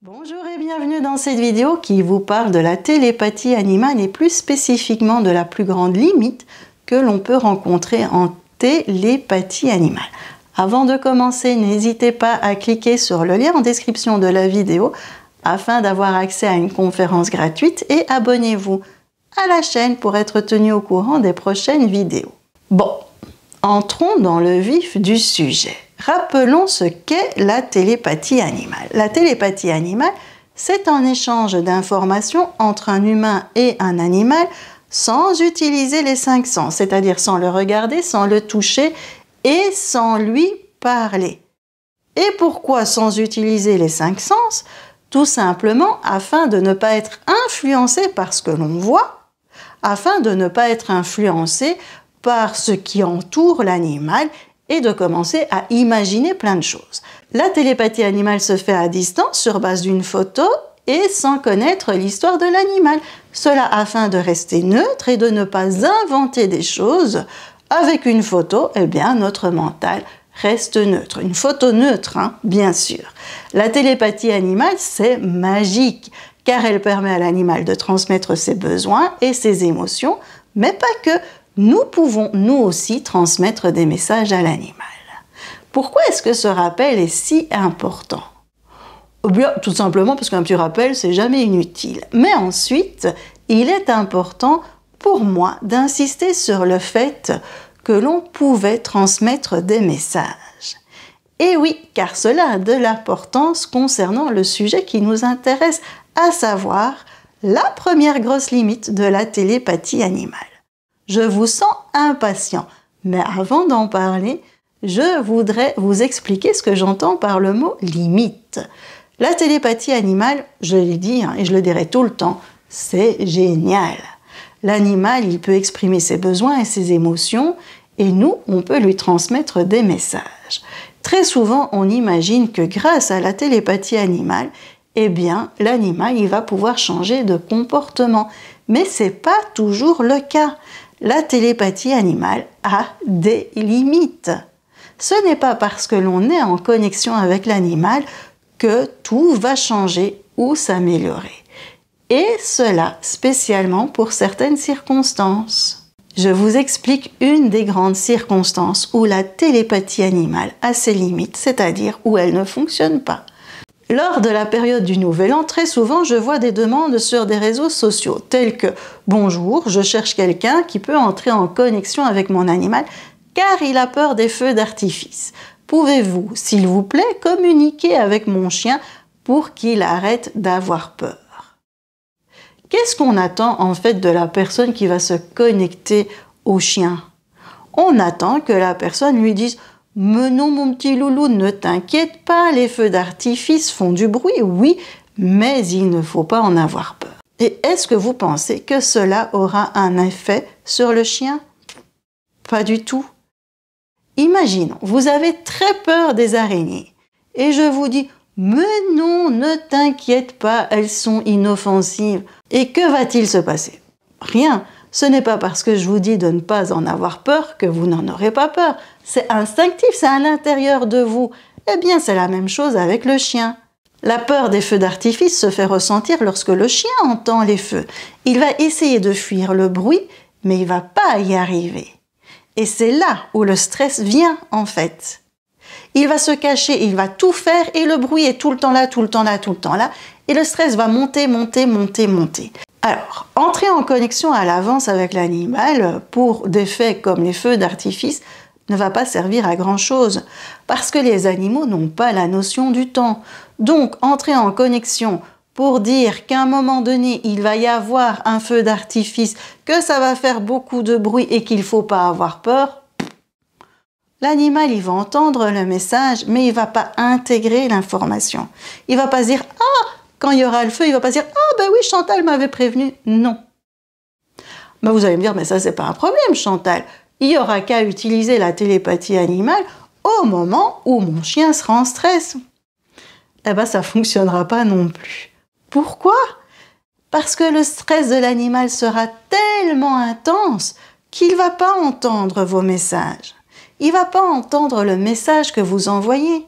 Bonjour et bienvenue dans cette vidéo qui vous parle de la télépathie animale et plus spécifiquement de la plus grande limite que l'on peut rencontrer en télépathie animale. Avant de commencer, n'hésitez pas à cliquer sur le lien en description de la vidéo afin d'avoir accès à une conférence gratuite et abonnez-vous à la chaîne pour être tenu au courant des prochaines vidéos. Bon, entrons dans le vif du sujet. Rappelons ce qu'est la télépathie animale. La télépathie animale, c'est un échange d'informations entre un humain et un animal sans utiliser les cinq sens, c'est-à-dire sans le regarder, sans le toucher et sans lui parler. Et pourquoi sans utiliser les cinq sens? Tout simplement afin de ne pas être influencé par ce que l'on voit, afin de ne pas être influencé par ce qui entoure l'animal et de commencer à imaginer plein de choses. La télépathie animale se fait à distance sur base d'une photo et sans connaître l'histoire de l'animal. Cela afin de rester neutre et de ne pas inventer des choses. Avec une photo, eh bien, notre mental reste neutre. Une photo neutre, hein, bien sûr. La télépathie animale, c'est magique, car elle permet à l'animal de transmettre ses besoins et ses émotions, mais pas que. Nous pouvons, nous aussi, transmettre des messages à l'animal. Pourquoi est-ce que ce rappel est si important? Eh bien, tout simplement parce qu'un petit rappel, c'est jamais inutile. Mais ensuite, il est important pour moi d'insister sur le fait que l'on pouvait transmettre des messages. Et oui, car cela a de l'importance concernant le sujet qui nous intéresse, à savoir la première grosse limite de la télépathie animale. Je vous sens impatient, mais avant d'en parler, je voudrais vous expliquer ce que j'entends par le mot limite. La télépathie animale, je l'ai dit et je le dirai tout le temps, c'est génial. L'animal, il peut exprimer ses besoins et ses émotions et nous, on peut lui transmettre des messages. Très souvent, on imagine que grâce à la télépathie animale, eh bien, l'animal, il va pouvoir changer de comportement. Mais c'est pas toujours le cas. La télépathie animale a des limites. Ce n'est pas parce que l'on est en connexion avec l'animal que tout va changer ou s'améliorer. Et cela spécialement pour certaines circonstances. Je vous explique une des grandes circonstances où la télépathie animale a ses limites, c'est-à-dire où elle ne fonctionne pas. Lors de la période du Nouvel An, très souvent, je vois des demandes sur des réseaux sociaux, tels que « Bonjour, je cherche quelqu'un qui peut entrer en connexion avec mon animal car il a peur des feux d'artifice. Pouvez-vous, s'il vous plaît, communiquer avec mon chien pour qu'il arrête d'avoir peur ?» Qu'est-ce qu'on attend en fait de la personne qui va se connecter au chien? On attend que la personne lui dise « Mais non, mon petit loulou, ne t'inquiète pas, les feux d'artifice font du bruit, oui, mais il ne faut pas en avoir peur. » Et est-ce que vous pensez que cela aura un effet sur le chien? Pas du tout. Imaginons, vous avez très peur des araignées et je vous dis « Mais non, ne t'inquiète pas, elles sont inoffensives. » Et que va-t-il se passer? Rien. Ce n'est pas parce que je vous dis de ne pas en avoir peur que vous n'en aurez pas peur. C'est instinctif, c'est à l'intérieur de vous. Eh bien, c'est la même chose avec le chien. La peur des feux d'artifice se fait ressentir lorsque le chien entend les feux. Il va essayer de fuir le bruit, mais il ne va pas y arriver. Et c'est là où le stress vient, en fait. Il va se cacher, il va tout faire et le bruit est tout le temps là, tout le temps là, tout le temps là. Et le stress va monter, monter, monter, monter. Alors, entrer en connexion à l'avance avec l'animal pour des faits comme les feux d'artifice ne va pas servir à grand-chose parce que les animaux n'ont pas la notion du temps. Donc, entrer en connexion pour dire qu'à un moment donné, il va y avoir un feu d'artifice, que ça va faire beaucoup de bruit et qu'il ne faut pas avoir peur, l'animal, il va entendre le message, mais il ne va pas intégrer l'information. Il ne va pas se dire « Ah !» Quand il y aura le feu, il ne va pas se dire « Ah ben oui, Chantal m'avait prévenu. » Non. Ben vous allez me dire « Mais ça, c'est pas un problème, Chantal. Il n'y aura qu'à utiliser la télépathie animale au moment où mon chien sera en stress. » Eh ben ça ne fonctionnera pas non plus. Pourquoi? Parce que le stress de l'animal sera tellement intense qu'il ne va pas entendre vos messages. Il ne va pas entendre le message que vous envoyez.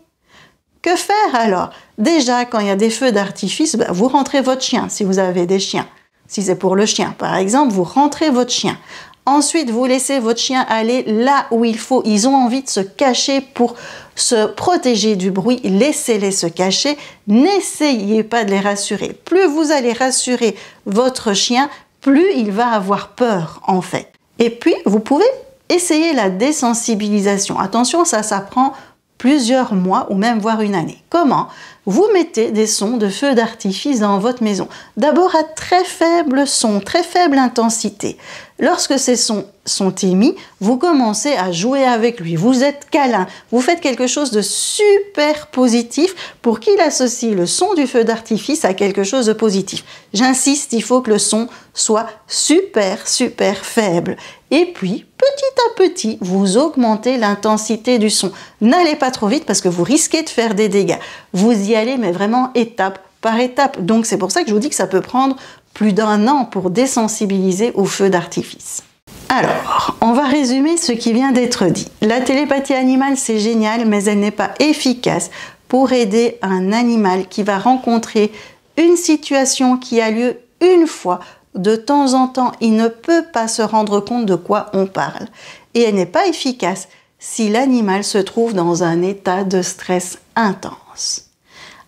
Que faire alors? Déjà, quand il y a des feux d'artifice, vous rentrez votre chien, si vous avez des chiens. Si c'est pour le chien, par exemple, vous rentrez votre chien. Ensuite, vous laissez votre chien aller là où il faut. Ils ont envie de se cacher pour se protéger du bruit. Laissez-les se cacher. N'essayez pas de les rassurer. Plus vous allez rassurer votre chien, plus il va avoir peur, en fait. Et puis, vous pouvez essayer la désensibilisation. Attention, ça prend plusieurs mois ou même voire une année. Comment? Vous mettez des sons de feux d'artifice dans votre maison. D'abord à très faible son, très faible intensité. Lorsque ces sons sont émis, vous commencez à jouer avec lui. Vous êtes câlin. Vous faites quelque chose de super positif pour qu'il associe le son du feu d'artifice à quelque chose de positif. J'insiste, il faut que le son soit super, super faible. Et puis, petit à petit, vous augmentez l'intensité du son. N'allez pas trop vite parce que vous risquez de faire des dégâts. Vous y allez, mais vraiment étape par étape. Donc, c'est pour ça que je vous dis que ça peut prendre plus d'1 an pour désensibiliser au feu d'artifice. Alors, on va résumer ce qui vient d'être dit. La télépathie animale, c'est génial, mais elle n'est pas efficace pour aider un animal qui va rencontrer une situation qui a lieu une fois. De temps en temps, il ne peut pas se rendre compte de quoi on parle. Et elle n'est pas efficace si l'animal se trouve dans un état de stress intense.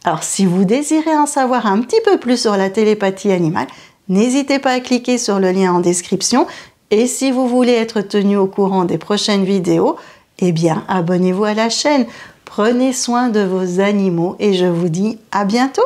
Alors, si vous désirez en savoir un petit peu plus sur la télépathie animale, n'hésitez pas à cliquer sur le lien en description. Et si vous voulez être tenu au courant des prochaines vidéos, eh bien, abonnez-vous à la chaîne. Prenez soin de vos animaux et je vous dis à bientôt!